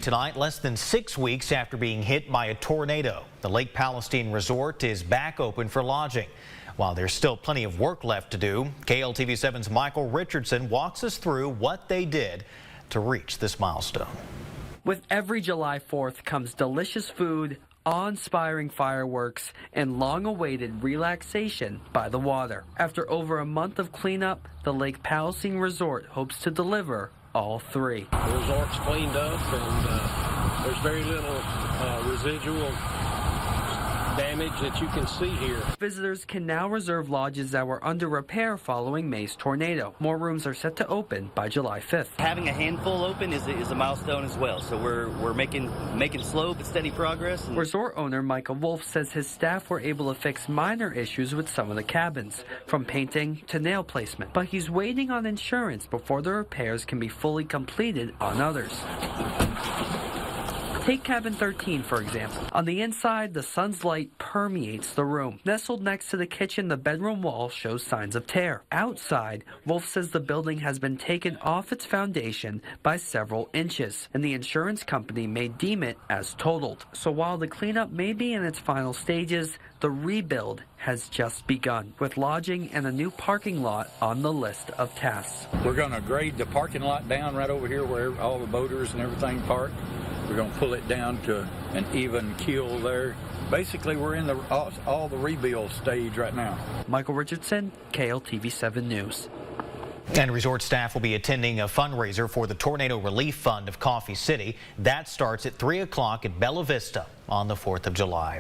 lake tonight, less than 6 weeks after being hit by a tornado. The Lake Palestine Resort is back open for lodging. While there's still plenty of work left to do, KLTV7's Michael Richardson walks us through what they did to reach this milestone. With every July 4th comes delicious food, awe-inspiring fireworks, and long-awaited relaxation by the water. After over a month of cleanup, the Lake Palestine Resort hopes to deliver all three. The resort's cleaned up and there's very little residual damage that you can see here. Visitors can now reserve lodges that were under repair following May's tornado. More rooms are set to open by July 5th. Having a handful open is a milestone as well, so we're making slow but steady progress. Resort owner Michael Wolf says his staff were able to fix minor issues with some of the cabins, from painting to nail placement. But he's waiting on insurance before the repairs can be fully completed on others. Take cabin 13, for example. On the inside, the sun's light permeates the room. Nestled next to the kitchen, the bedroom wall shows signs of tear. Outside, Wolf says the building has been taken off its foundation by several inches, and the insurance company may deem it as totaled. So while the cleanup may be in its final stages, the rebuild has just begun, with lodging and a new parking lot on the list of tasks. We're going to grade the parking lot down right over here where all the boaters and everything park. We're going to pull it down to an even keel there. Basically, we're in all the rebuild stage right now. Michael Richardson, KLTV7 News. And resort staff will be attending a fundraiser for the Tornado Relief Fund of Coffee City. That starts at 3 o'clock at Bella Vista on the 4th of July.